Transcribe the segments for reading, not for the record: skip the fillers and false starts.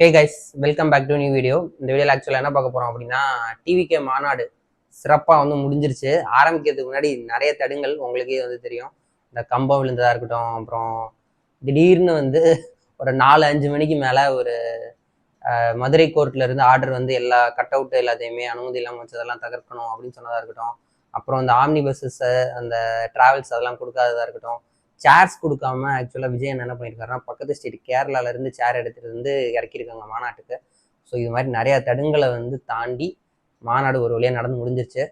Hey guys, welcome back to new video. இந்த வீடியோவில் ஆக்சுவலாக என்ன பார்க்க போகிறோம் அப்படின்னா, டிவிகே மாநாடு சிறப்பாக முடிஞ்சிருச்சு. ஆரம்பிக்கிறதுக்கு முன்னாடி நிறைய தடுங்கள் உங்களுக்கே தெரியும். இந்த கம்பம் விழுந்ததாக இருக்கட்டும், அப்புறம் திடீர்னு ஒரு 4-5 மணிக்கு மேலே ஒரு மதுரை கோர்ட்ல இருந்து ஆர்டர் எல்லா கட் அவுட் எல்லாத்தையுமே அனுமதி இல்லாமல் வச்சதெல்லாம் தகர்க்கணும் அப்படின்னு சொன்னதாக இருக்கட்டும். அப்புறம் இந்த ஆம்னி பஸ்ஸஸ், அந்த டிராவல்ஸ் அதெல்லாம் கொடுக்காததாக இருக்கட்டும். சேர்ஸ் கொடுக்காம ஆக்சுவலாக விஜயன் என்ன பண்ணியிருக்காருன்னா, பக்கத்து ஸ்டேட் கேரளாவிலேருந்து சேர் எடுத்துகிட்டு இறக்கியிருக்காங்க மாநாட்டுக்கு. ஸோ இது மாதிரி நிறையா தடுங்களை தாண்டி மாநாடு ஒரு வழியாக நடந்து முடிஞ்சிருச்சு.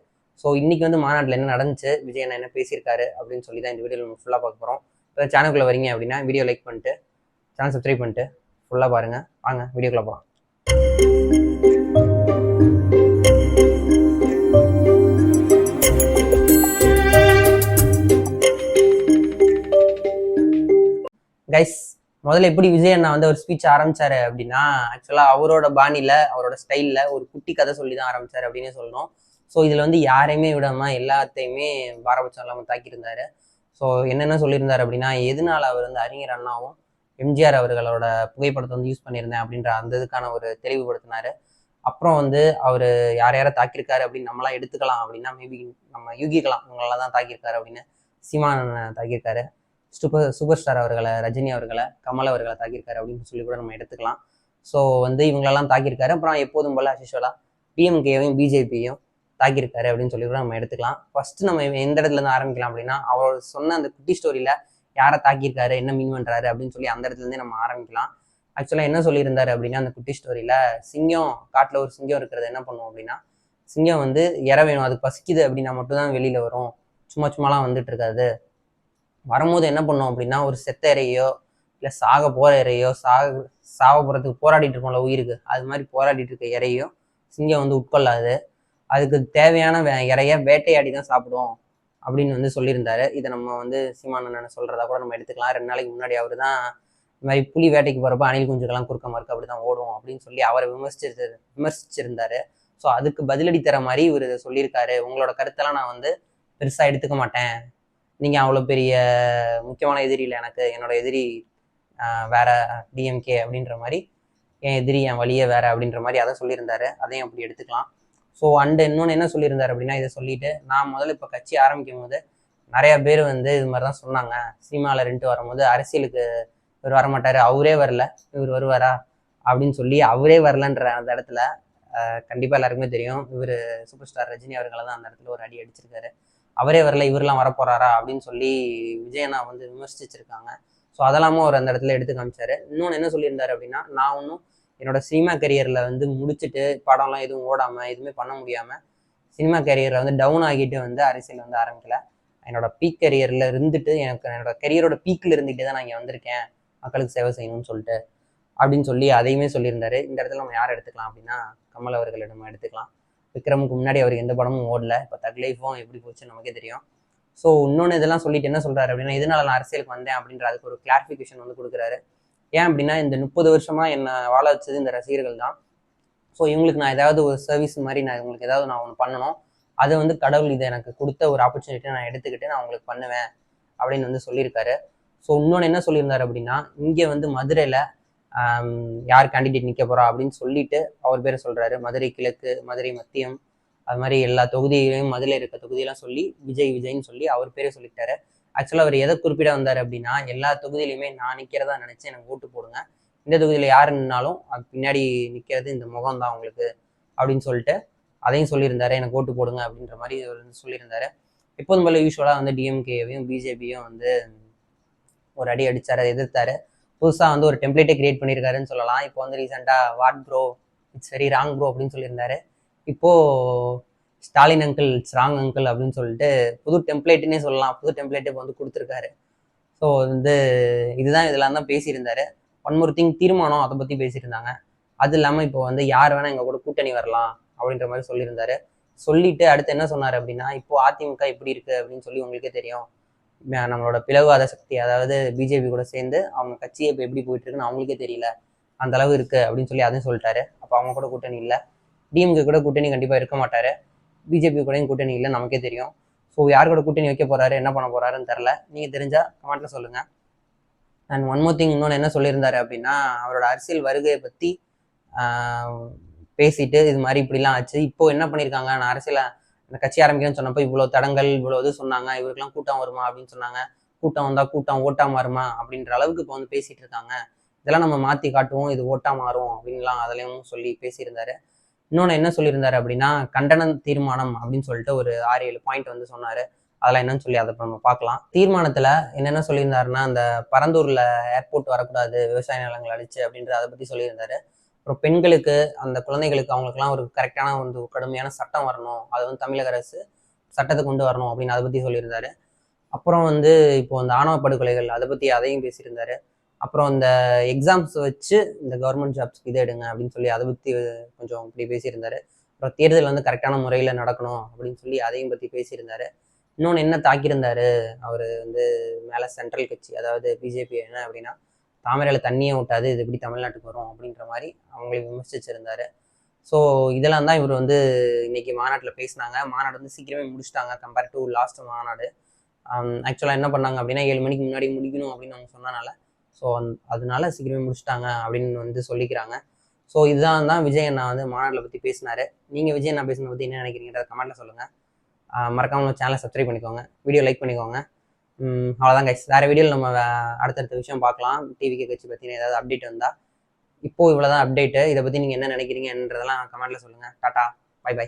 ஸோ இன்னைக்கு மாநாட்டில் என்ன நடந்துச்சு, விஜயன் என்ன பேசியிருக்காரு அப்படின்னு சொல்லி தான் இந்த வீடியோவில் நம்ம ஃபுல்லாக பார்க்க போகிறோம். இப்போ சேனலுக்குள்ளே வரீங்க அப்படின்னா வீடியோ லைக் பண்ணிட்டு சேனல் சப்ஸ்கிரைப் பண்ணிட்டு ஃபுல்லாக பாருங்கள். வாங்க வீடியோக்குள்ளே போகலாம். கைஸ், முதல்ல எப்படி விஜய் அண்ணா ஒரு ஸ்பீச் ஆரம்பிச்சாரு அப்படின்னா, ஆக்சுவலா அவரோட பாணியில அவரோட ஸ்டைல்ல ஒரு குட்டி கதை சொல்லி தான் ஆரம்பிச்சாரு அப்படின்னு சொல்லணும். ஸோ இதுல யாரையுமே விடாம எல்லாத்தையுமே பாரபட்சம் இல்லாம தாக்கியிருந்தாரு. ஸோ என்னென்ன சொல்லியிருந்தாரு அப்படின்னா, எதனால அவர் அறிஞர் அண்ணாவும் எம்ஜிஆர் அவர்களோட புகைப்படத்தை யூஸ் பண்ணியிருந்தேன் அப்படின்ற அந்த இதுக்கான ஒரு தெளிவுபடுத்தினாரு. அப்புறம் அவர் யார தாக்கியிருக்காரு அப்படின்னு நம்மளாம் எடுத்துக்கலாம் அப்படின்னா, மேபி நம்ம யூகிக்கலாம் இவங்களால தான் தாக்கியிருக்காரு அப்படின்னு. சீமான் தாக்கியிருக்காரு, சூப்பர் ஸ்டார் அவர்களை, ரஜினி அவர்களை, கமல் அவர்களை தாக்கியிருக்காரு அப்படின்னு சொல்லி கூட நம்ம எடுத்துக்கலாம். ஸோ இவங்களெல்லாம் தாக்கியிருக்காரு. அப்புறம் எப்போதும் போல அசிஷுவலா டிஎம்கேவையும் பிஜேபியையும் தாக்கியிருக்காரு அப்படின்னு சொல்லி கூட நம்ம எடுத்துக்கலாம். ஃபர்ஸ்ட் நம்ம எந்த இடத்துல இருந்து ஆரம்பிக்கலாம் அப்படின்னா, அவர் சொன்ன அந்த குட்டி ஸ்டோரியில யாரை தாக்கியிருக்காரு, என்ன மீன் பண்றாரு அப்படின்னு சொல்லி அந்த இடத்துல இருந்தே நம்ம ஆரம்பிக்கலாம். ஆக்சுவலா என்ன சொல்லியிருந்தாரு அப்படின்னா, அந்த குட்டி ஸ்டோரியில சிங்கம், காட்டுல ஒரு சிங்கம் இருக்கிறது என்ன பண்ணும் அப்படின்னா, சிங்கம் இற வேணும், அது பசிக்குது அப்படின்னா மட்டும்தான் வெளியில வரும், சும்மாலாம் வந்துட்டு இருக்காது. வரும்போது என்ன பண்ணோம் அப்படின்னா, ஒரு செத்த இறையோ இல்லை சாக போற இறையோ, சாக போறதுக்கு போராடிட்டு இருக்கோம்ல உயிருக்கு, அது மாதிரி போராடிட்டு இருக்க இறையோ சிங்கம் உட்கொள்ளாது. அதுக்கு தேவையான இறைய வேட்டையாடி தான் சாப்பிடும் அப்படின்னு சொல்லியிருந்தாரு. இதை நம்ம சீமானண்ணன் சொல்றதா கூட நம்ம எடுத்துக்கலாம். 2 நாளைக்கு முன்னாடி அவரு தான் இந்த மாதிரி புலி வேட்டைக்கு போறப்ப அணில் குஞ்சுக்கெல்லாம் குறுக்க மறுக்க அப்படிதான் ஓடும் அப்படின்னு சொல்லி அவரை விமர்சிச்சிருந்தாரு. ஸோ அதுக்கு பதிலடி தர மாதிரி இவர் சொல்லியிருக்காரு. உங்களோட கருத்தெல்லாம் நான் பெருசா எடுத்துக்க மாட்டேன், நீங்க அவ்வளவு பெரிய முக்கியமான எதிரி இல்லை எனக்கு, என்னோட எதிரி வேற டிஎம்கே அப்படின்ற மாதிரி, என் எதிரி என் வழியே வேற அப்படின்ற மாதிரி அதை சொல்லியிருந்தாரு. அதையும் அப்படி எடுத்துக்கலாம். ஸோ இன்னொன்று என்ன சொல்லியிருந்தாரு அப்படின்னா, இதை சொல்லிட்டு, நான் முதல்ல இப்போ கட்சி ஆரம்பிக்கும் போது நிறைய பேர் இது மாதிரி தான் சொன்னாங்க, சினிமாவில் 2 வரும்போது அரசியலுக்கு இவர் வரமாட்டாரு, அவரே வரல, இவர் வருவாரா அப்படின்னு சொல்லி அவரே வரலன்ற அந்த இடத்துல கண்டிப்பா எல்லாருக்குமே தெரியும், இவர் சூப்பர் ஸ்டார் ரஜினி அவர்களை தான் அந்த இடத்துல ஒரு அடி அடிச்சிருக்காரு. அவரே வரல, இவரெல்லாம் வரப்போறாரா அப்படின்னு சொல்லி விஜயனா விமர்சிச்சிருக்காங்க. ஸோ அதெல்லாமும் அவர் அந்த இடத்துல எடுத்து காமிச்சாரு. இன்னொன்று என்ன சொல்லியிருந்தாரு அப்படின்னா, நான் ஒன்றும் என்னோட சினிமா கரியர்ல முடிச்சுட்டு படம்லாம் எதுவும் ஓடாம எதுவுமே பண்ண முடியாம சினிமா கரியர்ல டவுன் ஆகிட்டு அரசியல் ஆரம்பிக்கல, என்னோட பீக் கரியர்ல இருந்துட்டு, எனக்கு என்னோட கரியரோட பீக்ல இருந்துகிட்டே தான் நான் இங்கே வந்திருக்கேன், மக்களுக்கு சேவை செய்யணும்னு சொல்லிட்டு அப்படின்னு சொல்லி அதையுமே சொல்லியிருந்தாரு. இந்த இடத்துல நம்ம யார் எடுத்துக்கலாம் அப்படின்னா, கமல் அவர்களை நம்ம எடுத்துக்கலாம். விக்ரமுக்கு முன்னாடி அவருக்கு எந்த படமும் ஓடல, இப்போ தக் லைஃபும் எப்படி போச்சுன்னு நமக்கே தெரியும். ஸோ இன்னொன்று இதெல்லாம் சொல்லிட்டு என்ன சொல்றாரு அப்படின்னா, இதனால நான் அரசியலுக்கு வந்தேன் அப்படின்ற அதுக்கு ஒரு கிளாரிஃபிகேஷன் கொடுக்குறாரு. ஏன் அப்படின்னா, இந்த 30 வருஷமா என்னை வாழ வச்சது இந்த ரசிகர்கள் தான். ஸோ இவங்களுக்கு நான் ஏதாவது ஒரு சர்வீஸ் மாதிரி நான் இவங்களுக்கு ஏதாவது நான் ஒன்று பண்ணணும், அதை கடவுள் இதை எனக்கு கொடுத்த ஒரு ஆப்பர்ச்சுனிட்டியை நான் எடுத்துக்கிட்டு நான் உங்களுக்கு பண்ணுவேன் அப்படின்னு சொல்லியிருக்காரு. ஸோ இன்னொன்று என்ன சொல்லியிருந்தாரு அப்படின்னா, இங்கே மதுரையில் யார் கேண்டிடேட் நிற்க போறா அப்படின்னு சொல்லிட்டு அவர் பேரை சொல்றாரு. மதுரை கிழக்கு, மதுரை மத்தியம், அது மாதிரி எல்லா தொகுதிகளையும் மதுரை இருக்க தொகுதியெல்லாம் சொல்லி விஜய்ன்னு சொல்லி அவர் பேரே சொல்லிட்டாரு. ஆக்சுவலா அவர் எதை குறிப்பிட வந்தாரு அப்படின்னா, எல்லா தொகுதியிலையுமே நான் நிற்கிறதா நினைச்சு எனக்கு ஓட்டு போடுங்க, இந்த தொகுதியில யாரு நின்னாலும் அது பின்னாடி நிற்கிறது இந்த முகம் தான் உங்களுக்கு அப்படின்னு சொல்லிட்டு அதையும் சொல்லியிருந்தாரு, எனக்கு ஓட்டு போடுங்க அப்படின்ற மாதிரி சொல்லியிருந்தாரு. எப்போதும் போல யூஸ்வலா டிஎம்கேவையும் பிஜேபியும் ஒரு அடி அடிச்சாரு, அதை எதிர்த்தாரு. புதுசாக ஒரு டெம்ப்ளேட்டே கிரியேட் பண்ணியிருக்காருன்னு சொல்லலாம். இப்போ ரீசெண்டாக what bro, it's very wrong bro அப்படின்னு சொல்லியிருந்தாரு. இப்போ Stalin uncle it's wrong uncle அப்படின்னு சொல்லிட்டு புது டெம்ப்ளேட்டுன்னே சொல்லலாம், புது டெம்ப்ளேட்டே இப்போ கொடுத்துருக்காரு. ஸோ இதுதான் இதெல்லாம் தான் பேசியிருந்தாரு. ஒன் மோர் திங், தீர்மானம் அதை பற்றி பேசியிருந்தாங்க. அது இல்லாமல் இப்போ யார் வேணா எங்க கூட கூட்டணி வரலாம் அப்படின்ற மாதிரி சொல்லியிருந்தாரு. சொல்லிட்டு அடுத்து என்ன சொன்னார் அப்படின்னா, இப்போ அதிமுக எப்படி இருக்கு அப்படின்னு சொல்லி உங்களுக்கே தெரியும், நம்மளோட பிளவாத சக்தி, அதாவது பிஜேபி கூட சேர்ந்து அவங்க கட்சியை இப்போ எப்படி போயிட்டு இருக்குன்னு அவங்களுக்கே தெரியல, அந்த அளவு இருக்கு அப்படின்னு சொல்லி அதையும் சொல்லிட்டாரு. அப்போ அவங்க கூட கூட்டணி இல்லை, டிஎம்கே கூட கூட்டணி கண்டிப்பா இருக்க மாட்டாரு, பிஜேபி கூடயும் கூட்டணி இல்லை நமக்கே தெரியும். ஸோ யார் கூட கூட்டணி வைக்க போறாரு, என்ன பண்ண போறாருன்னு தெரில, நீங்க தெரிஞ்சா கமெண்ட்ல சொல்லுங்க. அண்ட் ஒன் மோர் திங், இன்னொன்று என்ன சொல்லியிருந்தாரு அப்படின்னா, அவரோட அரசியல் வருகையை பத்தி பேசிட்டு இது மாதிரி இப்படிலாம் ஆச்சு. இப்போ என்ன பண்ணியிருக்காங்க, நான் அரசியல அந்த கட்சி ஆரம்பிக்கணும்னு சொன்னப்போ இவ்வளோ தடங்கள் இவ்வளோ இது சொன்னாங்க, இவருக்கெல்லாம் கூட்டம் வருமா அப்படின்னு சொன்னாங்க. கூட்டம் வந்தா கூட்டம் ஓட்டா மாறுமா அப்படின்ற அளவுக்கு இப்போ வந்து பேசிட்டு இருக்காங்க. இதெல்லாம் நம்ம மாற்றி காட்டுவோம், இது ஓட்டா மாறும் அப்படின்லாம் அதுலேயும் சொல்லி பேசியிருந்தாரு. இன்னொன்று என்ன சொல்லியிருந்தாரு அப்படின்னா, கண்டன தீர்மானம் அப்படின்னு சொல்லிட்டு ஒரு 6-7 பாயிண்ட் வந்து சொன்னாரு. அதெல்லாம் என்னன்னு சொல்லி அதை நம்ம பார்க்கலாம். தீர்மானத்துல என்னென்ன சொல்லியிருந்தாருன்னா, அந்த பரந்தூர்ல ஏர்போர்ட் வரக்கூடாது, விவசாய நிலங்கள் அழிச்சு அப்படின்ற அதை பத்தி சொல்லியிருந்தாரு. அப்புறம் பெண்களுக்கு, அந்த குழந்தைகளுக்கு அவங்களுக்குலாம் ஒரு கரெக்டான வந்து கடுமையான சட்டம் வரணும், அதை வந்து தமிழக அரசு சட்டத்தை கொண்டு வரணும் அப்படின்னு அதை பத்தி சொல்லியிருந்தாரு. அப்புறம் வந்து இப்போ அந்த ஆணவ படுகொலைகள் அதை பத்தி அதையும் பேசியிருந்தாரு. அப்புறம் இந்த எக்ஸாம்ஸ் வச்சு இந்த கவர்மெண்ட் ஜாப்ஸ்க்கு இதை எடுங்க அப்படின்னு சொல்லி அதை பத்தி கொஞ்சம் இப்படி பேசியிருந்தாரு. அப்புறம் தேர்தல் வந்து கரெக்டான முறையில் நடக்கணும் அப்படின்னு சொல்லி அதையும் பத்தி பேசியிருந்தாரு. இன்னொன்று என்ன தாக்கியிருந்தாரு அவர் வந்து மேலே சென்ட்ரல் கட்சி, அதாவது பிஜேபி, என்ன அப்படின்னா தாமரையில தண்ணியே விட்டாது, இது எப்படி தமிழ்நாட்டுக்கு வரும் அப்படின்ற மாதிரி அவங்களை விமர்சிச்சிருந்தாரு. ஸோ இதெல்லாம் தான் இவர் வந்து இன்னைக்கு மாநாட்டில் பேசினாங்க. மாநாடு வந்து சீக்கிரமே முடிச்சுட்டாங்க கம்பேர் டு லாஸ்ட் மாநாடு. ஆக்சுவலாக என்ன பண்ணாங்க அப்படின்னா 7 மணிக்கு முன்னாடி முடிக்கணும் அப்படின்னு அவங்க சொன்னனால, ஸோ அதனால சீக்கிரமே முடிச்சுட்டாங்க அப்படின்னு வந்து சொல்லிக்கிறாங்க. ஸோ இதுதான் விஜய் அண்ணா வந்து மாநாட்டில் பற்றி பேசினாரு. நீங்கள் விஜய் அண்ணா பேசினதை பற்றி என்ன நினைக்கிறீங்கன்றத கமெண்ட்டில் சொல்லுங்கள். மறக்காம நம்ம சேனலை சப்ஸ்கிரைப் பண்ணிக்கோங்க, வீடியோ லைக் பண்ணிக்கோங்க. அவ்வளோதான் கைஸ். வேறு வீடியோவில் நம்ம அடுத்தடுத்த விஷயம் பார்க்கலாம். டிவிகே கட்சி பற்றின ஏதாவது அப்டேட் வந்தால். இப்போ இவ்வளோதான் அப்டேட்டு. இதை பற்றி நீங்கள் என்ன நினைக்கிறீங்கன்றதெல்லாம் கமெண்ட்டில் சொல்லுங்கள். டாட்டா, பை பை.